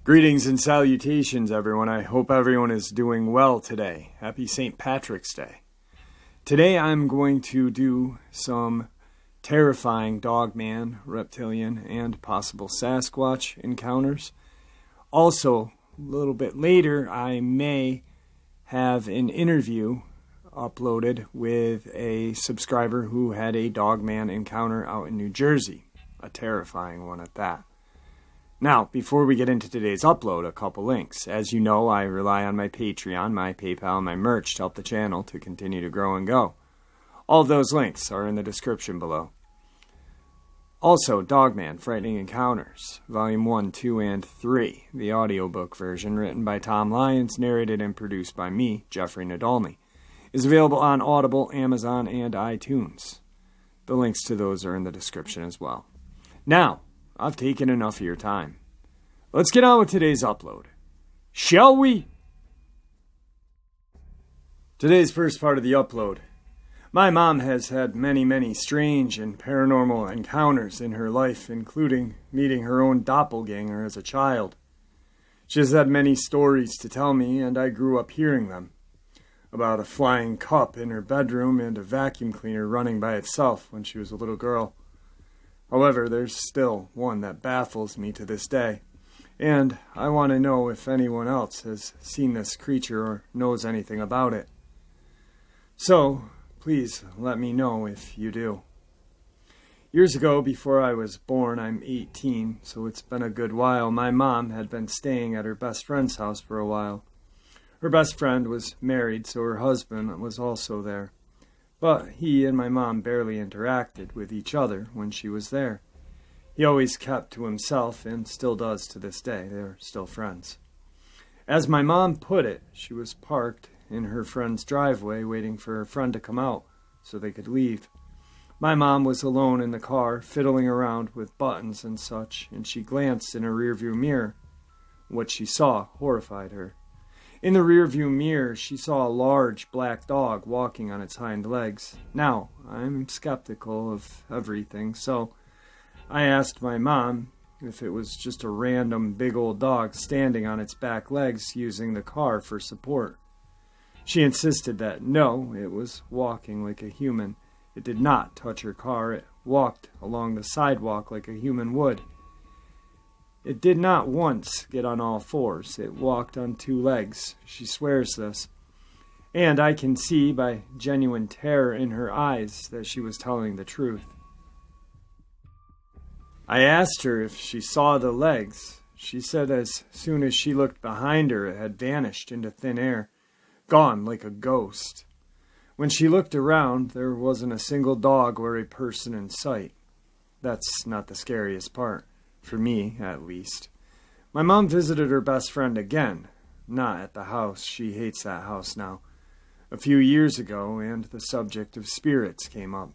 Greetings and salutations, everyone. I hope everyone is doing well today. Happy St. Patrick's Day. Today I'm going to do some terrifying Dogman, reptilian, and possible Sasquatch encounters. Also, a little bit later, I may have an interview uploaded with a subscriber who had a Dogman encounter out in New Jersey. A terrifying one at that. Now, before we get into today's upload, a couple links. As you know, I rely on my Patreon, my PayPal, and my merch to help the channel to continue to grow and go. All of those links are in the description below. Also, Dogman, Frightening Encounters, Volume 1, 2, and 3, the audiobook version written by Tom Lyons, narrated and produced by me, Jeffrey Nadolny, is available on Audible, Amazon, and iTunes. The links to those are in the description as well. Now, I've taken enough of your time. Let's get on with today's upload. Shall we? Today's first part of the upload. My mom has had many strange and paranormal encounters in her life, including meeting her own doppelganger as a child. She has had many stories to tell me, and I grew up hearing them. About a flying cup in her bedroom and a vacuum cleaner running by itself when she was a little girl. However, there's still one that baffles me to this day, and I want to know if anyone else has seen this creature or knows anything about it. So, please let me know if you do. Years ago, before I was born, I'm 18, so it's been a good while, my mom had been staying at her best friend's house for a while. Her best friend was married, so her husband was also there. But he and my mom barely interacted with each other when she was there. He always kept to himself and still does to this day. They're still friends. As my mom put it, she was parked in her friend's driveway waiting for her friend to come out so they could leave. My mom was alone in the car, fiddling around with buttons and such, and she glanced in her rearview mirror. What she saw horrified her. In the rearview mirror, she saw a large black dog walking on its hind legs. Now, I'm skeptical of everything, so I asked my mom if it was just a random big old dog standing on its back legs using the car for support. She insisted that no, it was walking like a human. It did not touch her car. It walked along the sidewalk like a human would. It did not once get on all fours. It walked on two legs. She swears this. And I can see by genuine terror in her eyes that she was telling the truth. I asked her if she saw the legs. She said as soon as she looked behind her, it had vanished into thin air, gone like a ghost. When she looked around, there wasn't a single dog or a person in sight. That's not the scariest part. For me, at least. My mom visited her best friend again. Not at the house. She hates that house now. A few years ago, and the subject of spirits came up.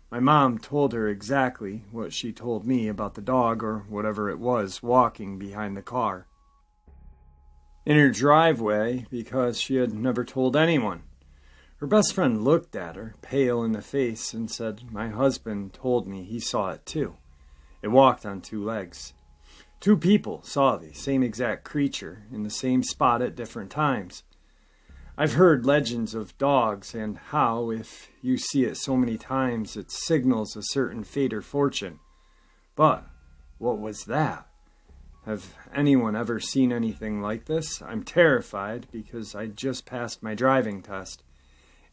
My mom told her exactly what she told me about the dog, or whatever it was, walking behind the car. In her driveway, because she had never told anyone. Her best friend looked at her, pale in the face, and said, "My husband told me he saw it too. It walked on two legs. Two people saw the same exact creature in the same spot at different times. I've heard legends of dogs and how, if you see it so many times, it signals a certain fate or fortune. But what was that? Have anyone ever seen anything like this? I'm terrified because I just passed my driving test.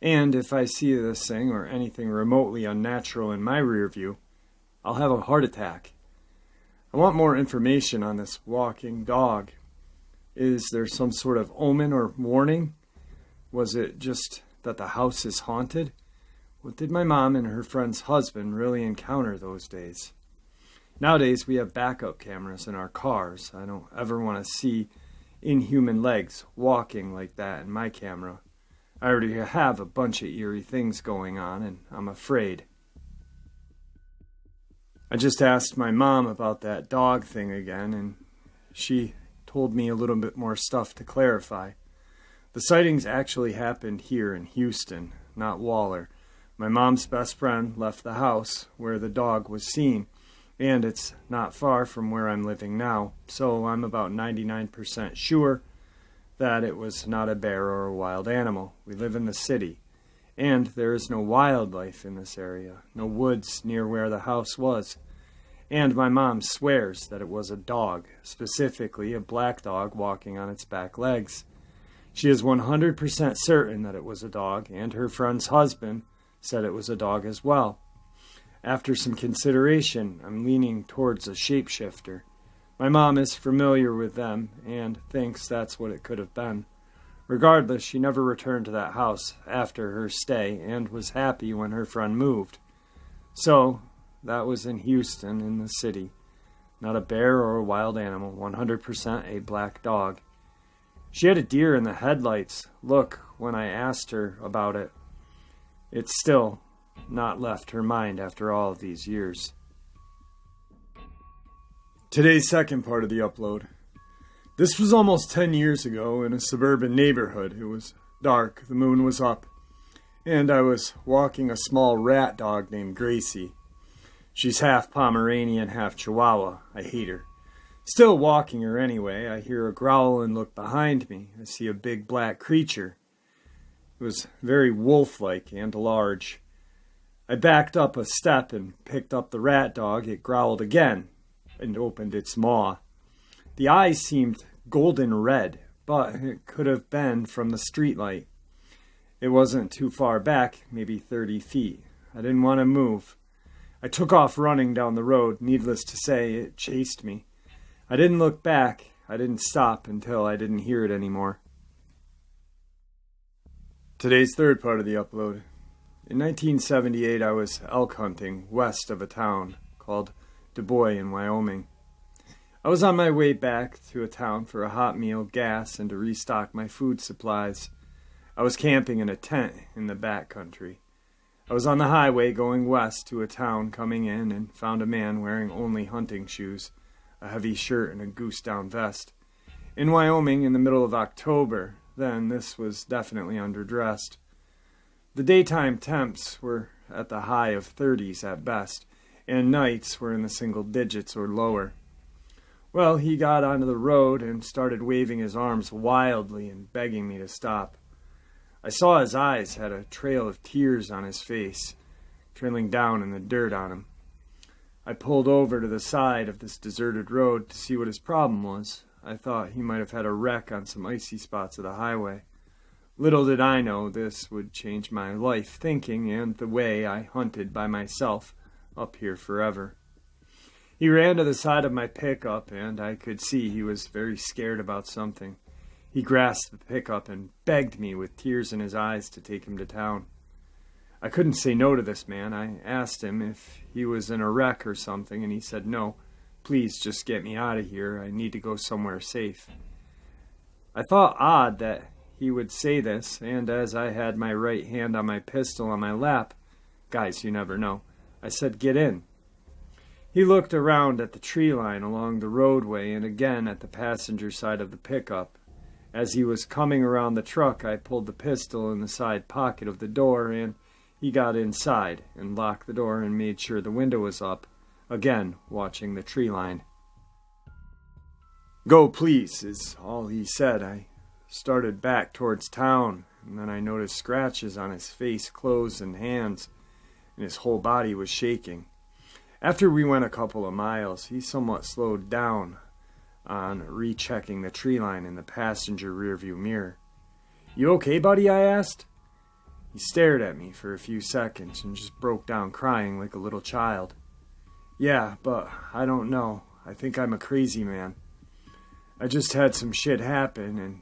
And if I see this thing or anything remotely unnatural in my rear view, I'll have a heart attack. I want more information on this walking dog. Is there some sort of omen or warning? Was it just that the house is haunted? What did my mom and her friend's husband really encounter those days? Nowadays, we have backup cameras in our cars. I don't ever want to see inhuman legs walking like that in my camera. I already have a bunch of eerie things going on, and I'm afraid. I just asked my mom about that dog thing again, and she told me a little bit more stuff to clarify. The sightings actually happened here in Houston, not Waller. My mom's best friend left the house where the dog was seen, and it's not far from where I'm living now, so I'm about 99% sure that it was not a bear or a wild animal. We live in the city, and there is no wildlife in this area, no woods near where the house was. And my mom swears that it was a dog, specifically a black dog walking on its back legs. She is 100% certain that it was a dog, and her friend's husband said it was a dog as well. After some consideration, I'm leaning towards a shapeshifter. My mom is familiar with them and thinks that's what it could have been. Regardless, she never returned to that house after her stay and was happy when her friend moved. So, that was in Houston, in the city. Not a bear or a wild animal, 100% a black dog. She had a deer in the headlights look when I asked her about it. It's still not left her mind after all of these years. Today's second part of the upload. This was almost 10 years ago in a suburban neighborhood. It was dark, the moon was up, and I was walking a small rat dog named Gracie. She's half Pomeranian, half Chihuahua. I hate her. Still walking her anyway, I hear a growl and look behind me. I see a big black creature. It was very wolf-like and large. I backed up a step and picked up the rat dog. It growled again and opened its maw. The eyes seemed golden red, but it could have been from the streetlight. It wasn't too far back, maybe 30 feet. I didn't want to move. I took off running down the road. Needless to say, it chased me. I didn't look back. I didn't stop until I didn't hear it anymore. Today's third part of the upload. In 1978, I was elk hunting west of a town called Du Bois in Wyoming. I was on my way back to a town for a hot meal, gas, and to restock my food supplies. I was camping in a tent in the back country. I was on the highway going west to a town coming in and found a man wearing only hunting shoes, a heavy shirt, and a goose-down vest. In Wyoming, in the middle of October, then this was definitely underdressed. The daytime temps were at the high of 30s at best, and nights were in the single digits or lower. Well, he got onto the road and started waving his arms wildly and begging me to stop. I saw his eyes had a trail of tears on his face, trailing down in the dirt on him. I pulled over to the side of this deserted road to see what his problem was. I thought he might have had a wreck on some icy spots of the highway. Little did I know this would change my life thinking and the way I hunted by myself up here forever. He ran to the side of my pickup, and I could see he was very scared about something. He grasped the pickup and begged me with tears in his eyes to take him to town. I couldn't say no to this man. I asked him if he was in a wreck or something, and he said, "No, please just get me out of here. I need to go somewhere safe." I thought odd that he would say this, and as I had my right hand on my pistol on my lap, guys, you never know, I said, "Get in." He looked around at the tree line along the roadway and again at the passenger side of the pickup. As he was coming around the truck, I pulled the pistol in the side pocket of the door, and he got inside and locked the door and made sure the window was up, again watching the tree line. "Go, please," is all he said. I started back towards town, and then I noticed scratches on his face, clothes, and hands, and his whole body was shaking. After we went a couple of miles, he somewhat slowed down on rechecking the tree line in the passenger rearview mirror. "You okay, buddy?" I asked. He stared at me for a few seconds and just broke down crying like a little child. "Yeah, but I don't know. I think I'm a crazy man. I just had some shit happen, and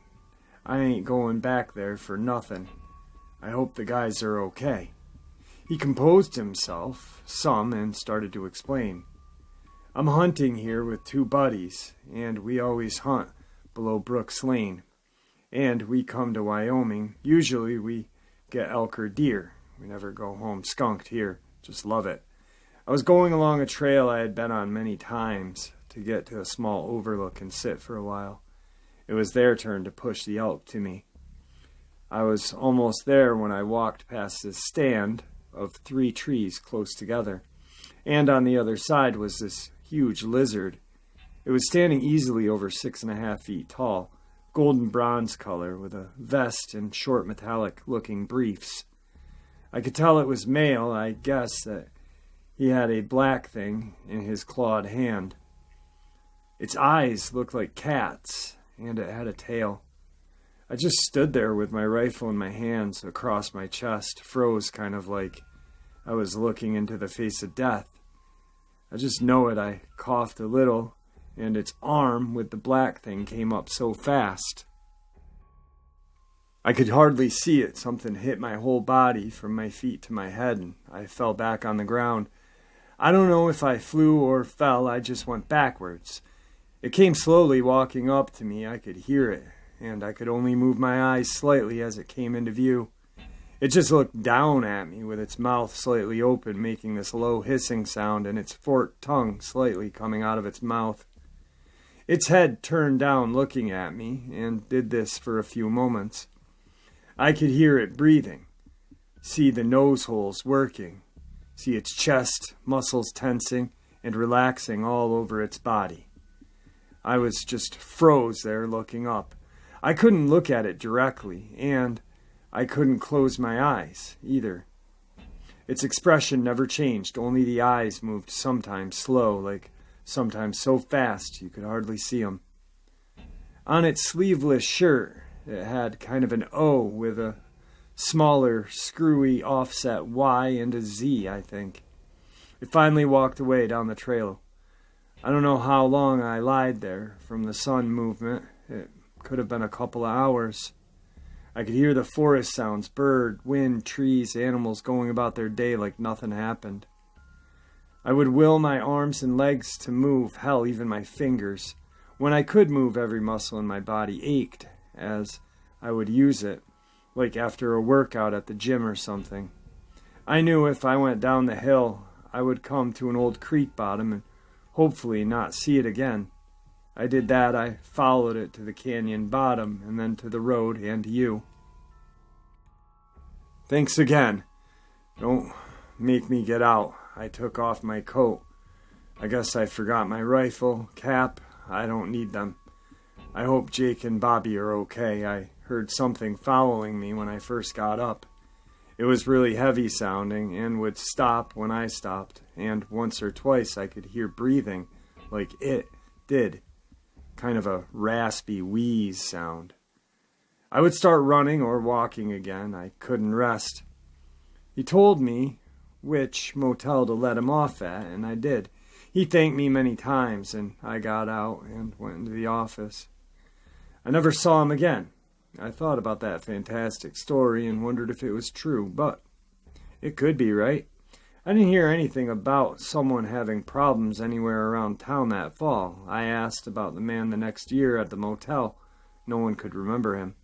I ain't going back there for nothing. I hope the guys are okay." He composed himself some and started to explain. "I'm hunting here with two buddies, and we always hunt below Brooks Lane. And we come to Wyoming. Usually we get elk or deer. We never go home skunked here. Just love it. I was going along a trail I had been on many times to get to a small overlook and sit for a while. It was their turn to push the elk to me. I was almost there when I walked past this stand, of 3 trees close together, and on the other side was this huge lizard. It was standing easily over 6.5 feet tall, golden bronze color, with a vest and short metallic-looking briefs. I could tell it was male. I guessed that he had a black thing in his clawed hand. Its eyes looked like cats, and it had a tail. I just stood there with my rifle in my hands across my chest, froze kind of like I was looking into the face of death. I just know it. I coughed a little, and its arm with the black thing came up so fast. I could hardly see it. Something hit my whole body from my feet to my head, and I fell back on the ground. I don't know if I flew or fell. I just went backwards. It came slowly walking up to me. I could hear it, and I could only move my eyes slightly as it came into view. It just looked down at me with its mouth slightly open, making this low hissing sound, and its forked tongue slightly coming out of its mouth. Its head turned down looking at me, and did this for a few moments. I could hear it breathing, see the nose holes working, see its chest, muscles tensing and relaxing all over its body. I was just froze there looking up. I couldn't look at it directly, and I couldn't close my eyes either. Its expression never changed, only the eyes moved sometimes slow, like sometimes so fast you could hardly see 'em. On its sleeveless shirt, it had kind of an O with a smaller, screwy offset Y and a Z, I think. It finally walked away down the trail. I don't know how long I lied there from the sun movement. It could have been a couple of hours. I could hear the forest sounds, bird, wind, trees, animals going about their day like nothing happened. I would will my arms and legs to move, hell, even my fingers. When I could move, every muscle in my body ached as I would use it, like after a workout at the gym or something. I knew if I went down the hill, I would come to an old creek bottom and hopefully not see it again. I did that. I followed it to the canyon bottom and then to the road and to you. Thanks again. Don't make me get out. I took off my coat. I guess I forgot my rifle, cap. I don't need them. I hope Jake and Bobby are okay. I heard something following me when I first got up. It was really heavy sounding and would stop when I stopped, and once or twice I could hear breathing like it did. Kind of a raspy wheeze sound. I would start running or walking again. I couldn't rest. He told me which motel to let him off at, and I did. He thanked me many times, and I got out and went into the office. I never saw him again. I thought about that fantastic story and wondered if it was true, but it could be, right? I didn't hear anything about someone having problems anywhere around town that fall. I asked about the man the next year at the motel. No one could remember him.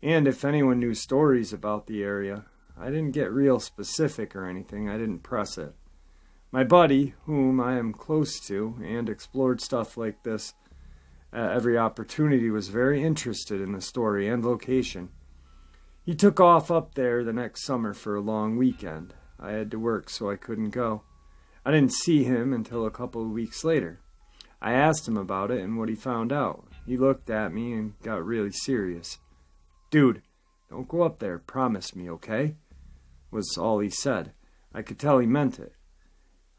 And if anyone knew stories about the area, I didn't get real specific or anything. I didn't press it. My buddy, whom I am close to and explored stuff like this at every opportunity, was very interested in the story and location. He took off up there the next summer for a long weekend. I had to work, so I couldn't go. I didn't see him until a couple of weeks later. I asked him about it and what he found out. He looked at me and got really serious. "Dude, don't go up there. Promise me, okay?" was all he said. I could tell he meant it.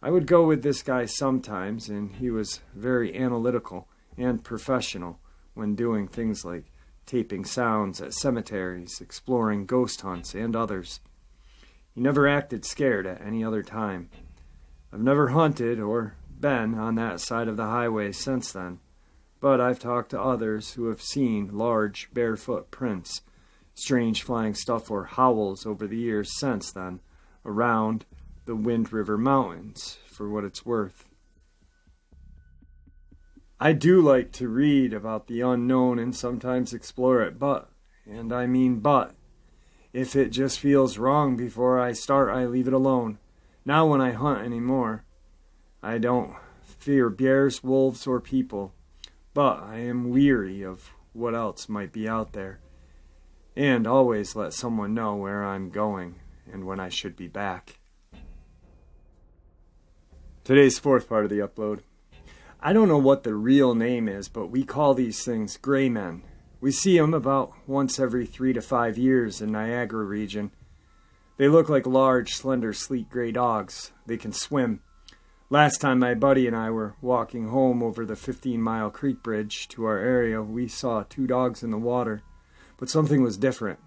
I would go with this guy sometimes, and he was very analytical and professional when doing things like taping sounds at cemeteries, exploring ghost hunts, and others. He never acted scared at any other time. I've never hunted or been on that side of the highway since then, but I've talked to others who have seen large barefoot prints, strange flying stuff or howls over the years since then, around the Wind River Mountains, for what it's worth. I do like to read about the unknown and sometimes explore it, but, and I mean but, if it just feels wrong before I start, I leave it alone. Not when I hunt anymore. I don't fear bears, wolves, or people, but I am weary of what else might be out there, and always let someone know where I'm going and when I should be back. Today's fourth part of the upload. I don't know what the real name is, but we call these things gray men. We see them about once every 3 to 5 years in Niagara region. They look like large, slender, sleek gray dogs. They can swim. Last time my buddy and I were walking home over the 15-mile creek bridge to our area, we saw 2 dogs in the water, but something was different.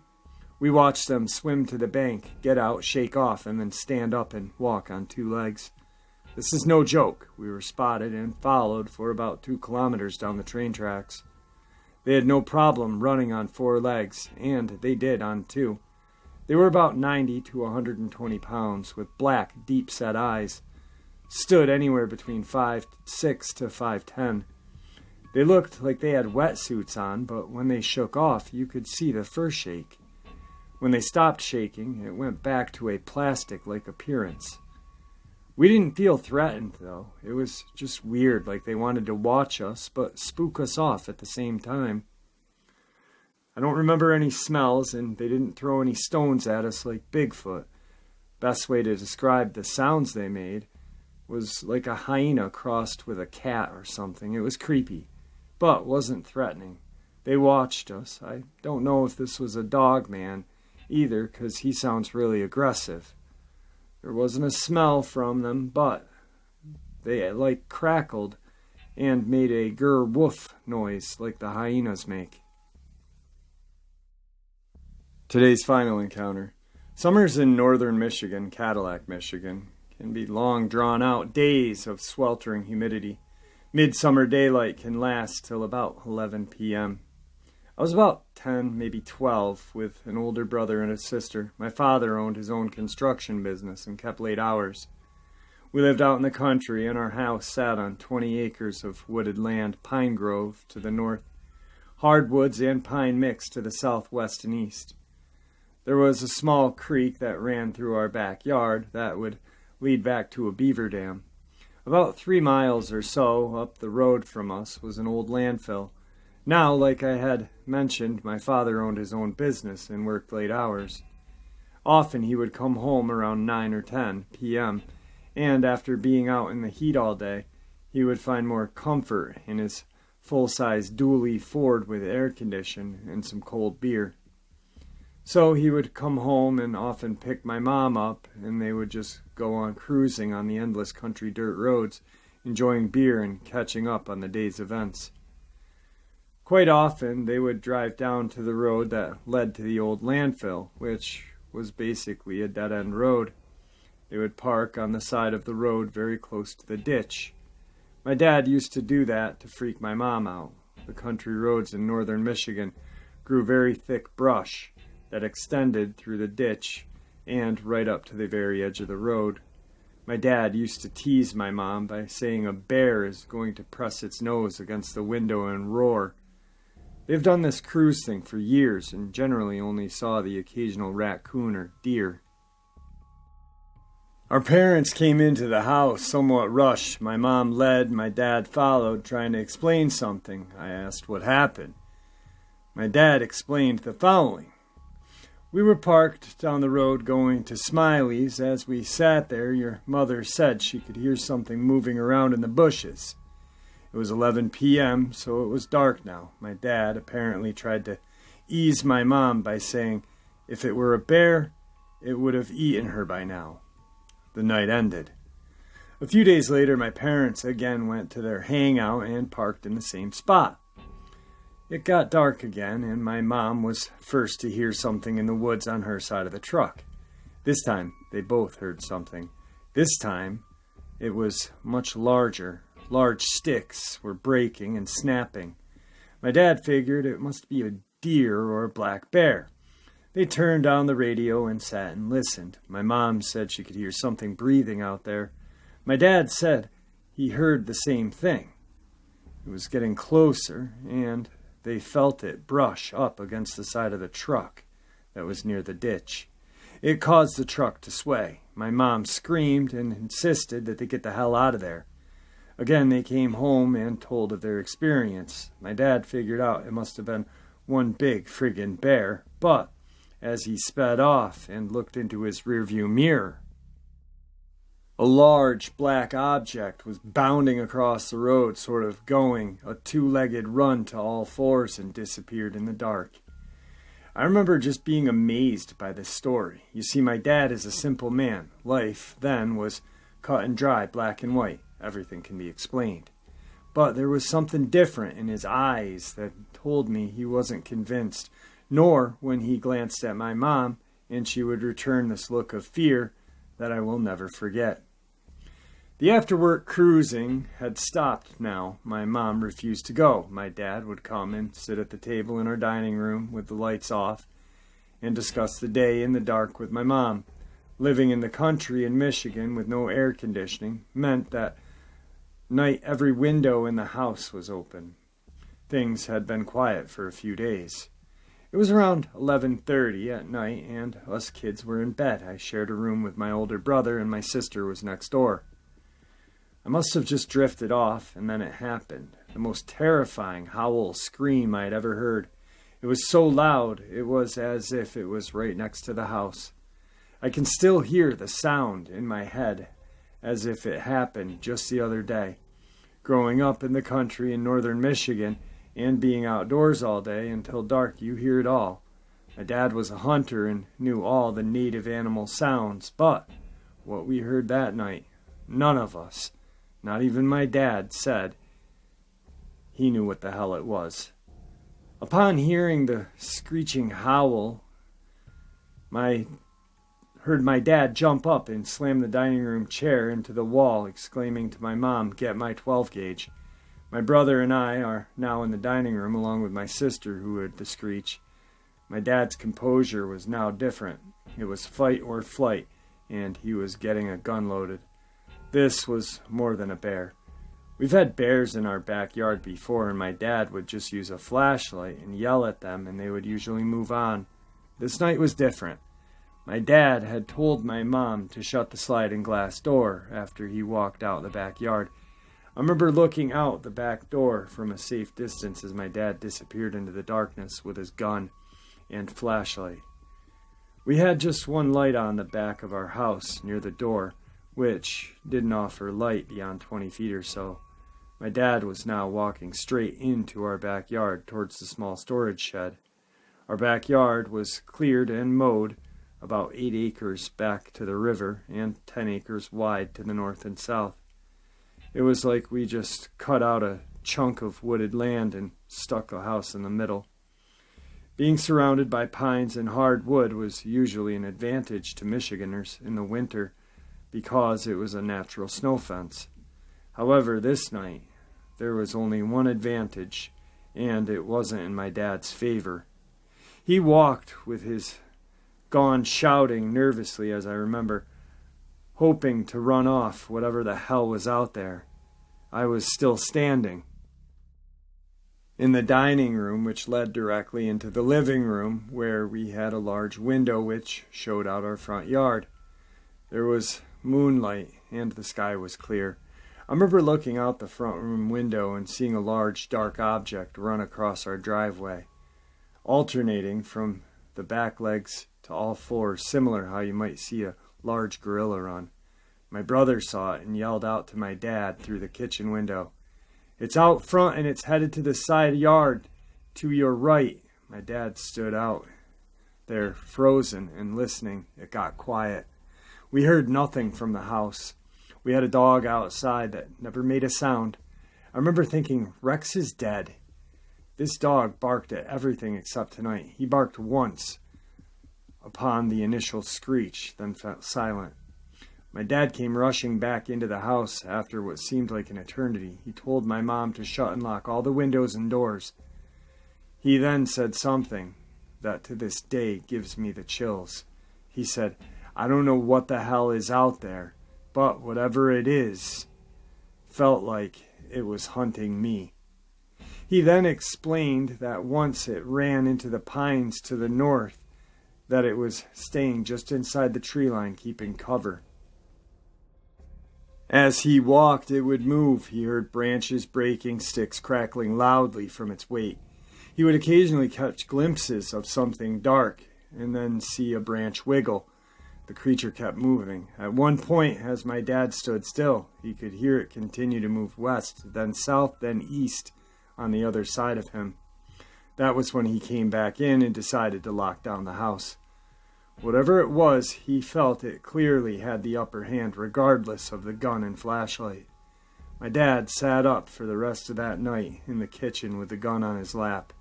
We watched them swim to the bank, get out, shake off, and then stand up and walk on 2 legs. This is no joke. We were spotted and followed for about 2 kilometers down the train tracks. They had no problem running on 4 legs, and they did on 2. They were about 90 to 120 pounds, with black, deep-set eyes. Stood anywhere between 5'6" to 5'10". They looked like they had wetsuits on, but when they shook off, you could see the fur shake. When they stopped shaking, it went back to a plastic-like appearance. We didn't feel threatened, though. It was just weird, like they wanted to watch us, but spook us off at the same time. I don't remember any smells, and they didn't throw any stones at us like Bigfoot. Best way to describe the sounds they made was like a hyena crossed with a cat or something. It was creepy, but wasn't threatening. They watched us. I don't know if this was a Dogman either, because he sounds really aggressive. There wasn't a smell from them, but they like crackled and made a grr woof noise like the hyenas make. Today's final encounter. Summers in northern Michigan, Cadillac, Michigan, can be long drawn-out days of sweltering humidity. Midsummer daylight can last till about 11 p.m. I was about 10, maybe 12, with an older brother and a sister. My father owned his own construction business and kept late hours. We lived out in the country, and our house sat on 20 acres of wooded land, pine grove to the north, hardwoods and pine mix to the southwest and east. There was a small creek that ran through our backyard that would lead back to a beaver dam. About 3 miles or so up the road from us was an old landfill. Now, like I had mentioned, my father owned his own business and worked late hours. Often he would come home around 9 or 10 p.m., and after being out in the heat all day, he would find more comfort in his full-size dually Ford with air condition and some cold beer. So he would come home and often pick my mom up, and they would just go on cruising on the endless country dirt roads, enjoying beer and catching up on the day's events. Quite often, they would drive down to the road that led to the old landfill, which was basically a dead-end road. They would park on the side of the road very close to the ditch. My dad used to do that to freak my mom out. The country roads in northern Michigan grew very thick brush that extended through the ditch and right up to the very edge of the road. My dad used to tease my mom by saying a bear is going to press its nose against the window and roar. They've done this cruise thing for years and generally only saw the occasional raccoon or deer. Our parents came into the house somewhat rushed. My mom led, my dad followed, trying to explain something. I asked what happened. My dad explained the following. We were parked down the road going to Smiley's. As we sat there, your mother said she could hear something moving around in the bushes. It was 11 p.m., so it was dark now. My dad apparently tried to ease my mom by saying if it were a bear, it would have eaten her by now. The night ended. A few days later, my parents again went to their hangout and parked in the same spot. It got dark again, and my mom was first to hear something in the woods on her side of the truck. This time, they both heard something. This time, it was much larger. Large sticks were breaking and snapping. My dad figured it must be a deer or a black bear. They turned on the radio and sat and listened. My mom said she could hear something breathing out there. My dad said he heard the same thing. It was getting closer, and they felt it brush up against the side of the truck that was near the ditch. It caused the truck to sway. My mom screamed and insisted that they get the hell out of there. Again, they came home and told of their experience. My dad figured out it must have been one big friggin' bear, but as he sped off and looked into his rearview mirror, A large black object was bounding across the road, sort of going a two-legged run to all fours, and disappeared in the dark. I remember just being amazed by this story. You see, my dad is a simple man. Life then was cut and dry, black and white. Everything can be explained. But there was something different in his eyes that told me he wasn't convinced, nor when he glanced at my mom, and she would return this look of fear that I will never forget. The after-work cruising had stopped now. My mom refused to go. My dad would come and sit at the table in our dining room with the lights off and discuss the day in the dark with my mom. Living in the country in Michigan with no air conditioning meant that night every window in the house was open. Things had been quiet for a few days. It was around 11:30 at night, and us kids were in bed. I shared a room with my older brother, and my sister was next door. I must have just drifted off, and then it happened. The most terrifying howl scream I had ever heard. It was so loud, it was as if it was right next to the house. I can still hear the sound in my head, as if it happened just the other day. Growing up in the country in northern Michigan, and being outdoors all day until dark, you hear it all. My dad was a hunter and knew all the native animal sounds, but what we heard that night, none of us, not even my dad, said he knew what the hell it was. Upon hearing the screeching howl, heard my dad jump up and slam the dining room chair into the wall, exclaiming to my mom, "Get my 12 gauge." My brother and I are now in the dining room along with my sister who heard the screech. My dad's composure was now different. It was fight or flight, and he was getting a gun loaded. This was more than a bear. We've had bears in our backyard before, and my dad would just use a flashlight and yell at them, and they would usually move on. This night was different. My dad had told my mom to shut the sliding glass door after he walked out the backyard. I remember looking out the back door from a safe distance as my dad disappeared into the darkness with his gun and flashlight. We had just one light on the back of our house near the door, which didn't offer light beyond 20 feet or so. My dad was now walking straight into our backyard towards the small storage shed. Our backyard was cleared and mowed, about 8 acres back to the river and 10 acres wide to the north and south. It was like we just cut out a chunk of wooded land and stuck a house in the middle. Being surrounded by pines and hardwood was usually an advantage to Michiganders in the winter because it was a natural snow fence. However, this night, there was only one advantage, and it wasn't in my dad's favor. He walked with his gun shouting nervously, as I remember, hoping to run off whatever the hell was out there. I was still standing in the dining room, which led directly into the living room, where we had a large window which showed out our front yard. There was moonlight, and the sky was clear. I remember looking out the front room window and seeing a large, dark object run across our driveway, alternating from the back legs to all fours, similar how you might see a large gorilla run. My brother saw it and yelled out to my dad through the kitchen window, "It's out front and it's headed to the side yard to your right." My dad stood out there, frozen and listening. It got quiet. We heard nothing from the house. We had a dog outside that never made a sound. I remember thinking, Rex is dead. This dog barked at everything except tonight. He barked once upon the initial screech, then fell silent. My dad came rushing back into the house after what seemed like an eternity. He told my mom to shut and lock all the windows and doors. He then said something that to this day gives me the chills. He said, "I don't know what the hell is out there, but whatever it is, felt like it was hunting me." He then explained that once it ran into the pines to the north, that it was staying just inside the tree line, keeping cover. As he walked, it would move. He heard branches breaking, sticks crackling loudly from its weight. He would occasionally catch glimpses of something dark and then see a branch wiggle. The creature kept moving. At one point, as my dad stood still, he could hear it continue to move west, then south, then east on the other side of him. That was when he came back in and decided to lock down the house. Whatever it was, he felt it clearly had the upper hand, regardless of the gun and flashlight. My dad sat up for the rest of that night in the kitchen with the gun on his lap.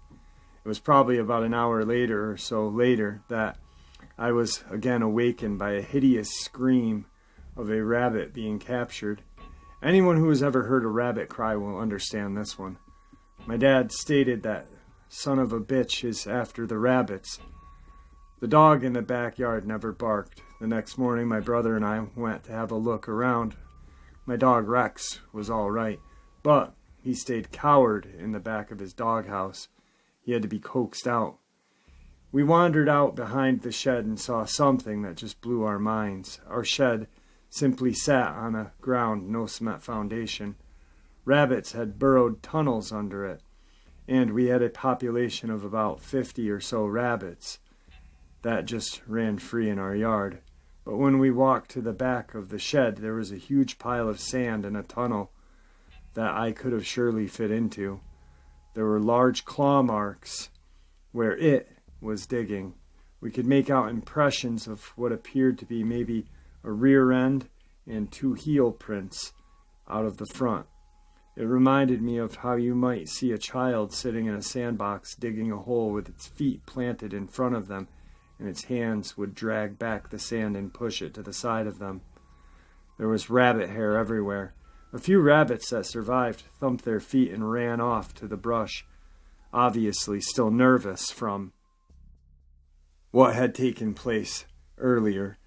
It was probably about an hour later or so later that I was again awakened by a hideous scream of a rabbit being captured. Anyone who has ever heard a rabbit cry will understand this one. My dad stated that son of a bitch is after the rabbits. The dog in the backyard never barked. The next morning, my brother and I went to have a look around. My dog Rex was all right, but he stayed cowered in the back of his doghouse. He had to be coaxed out. We wandered out behind the shed and saw something that just blew our minds. Our shed simply sat on a ground, no cement foundation. Rabbits had burrowed tunnels under it, and we had a population of about 50 or so rabbits that just ran free in our yard. But when we walked to the back of the shed, there was a huge pile of sand in a tunnel that I could have surely fit into. There were large claw marks where it was digging. We could make out impressions of what appeared to be maybe a rear end and 2 heel prints out of the front. It reminded me of how you might see a child sitting in a sandbox digging a hole with its feet planted in front of them, and its hands would drag back the sand and push it to the side of them. There was rabbit hair everywhere. A few rabbits that survived thumped their feet and ran off to the brush, obviously still nervous from what had taken place earlier.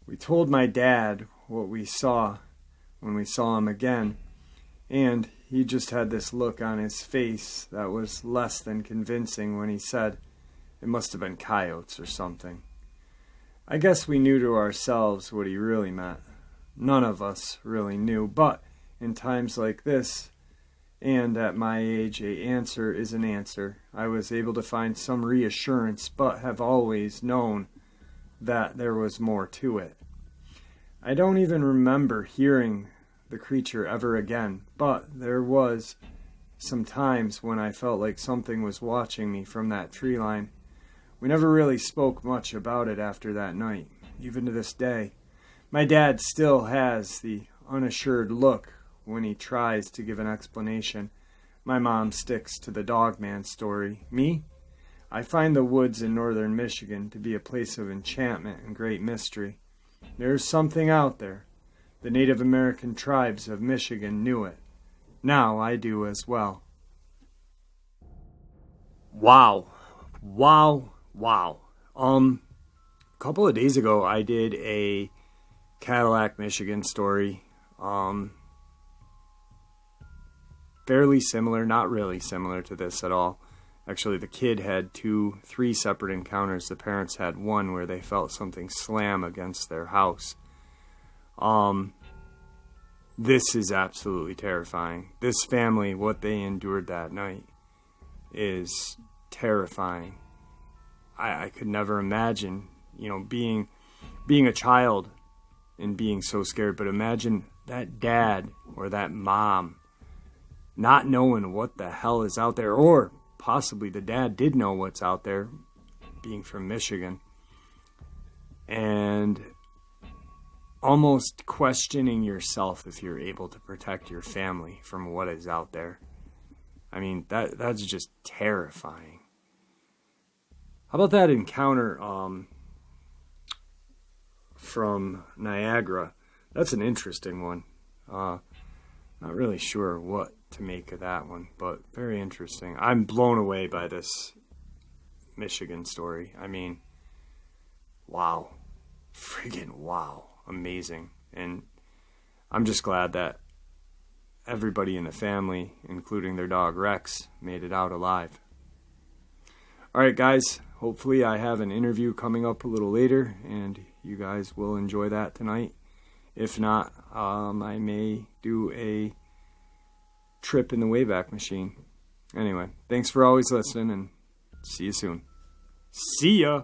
We told my dad what we saw when we saw him again, and he just had this look on his face that was less than convincing when he said it must have been coyotes or something. I guess we knew to ourselves what he really meant. None of us really knew, but in times like this, and at my age, an answer is an answer. I was able to find some reassurance, but have always known that there was more to it. I don't even remember hearing the creature ever again, but there was some times when I felt like something was watching me from that tree line. We never really spoke much about it after that night, even to this day. My dad still has the unassured look when he tries to give an explanation. My mom sticks to the Dogman story. Me? I find the woods in northern Michigan to be a place of enchantment and great mystery. There's something out there. The Native American tribes of Michigan knew it. Now I do as well. Wow. A couple of days ago I did a Cadillac, Michigan story. Fairly similar, not really similar to this at all. Actually, the kid had 3 separate encounters. The parents had one where they felt something slam against their house. This is absolutely terrifying. This family, what they endured that night is terrifying. I could never imagine, being a child and being so scared, but imagine that dad or that mom not knowing what the hell is out there, or possibly the dad did know what's out there, being from Michigan, and almost questioning yourself if you're able to protect your family from what is out there. I mean, that's just terrifying. How about that encounter from Niagara? That's an interesting one. Not really sure what to make of that one, but very interesting. I'm blown away by this Michigan story. I mean, wow. Friggin' wow. Amazing. And I'm just glad that everybody in the family, including their dog Rex, made it out alive. Alright guys, hopefully I have an interview coming up a little later and you guys will enjoy that tonight. If not, I may do a trip in the Wayback Machine. Anyway, thanks for always listening and see you soon. See ya!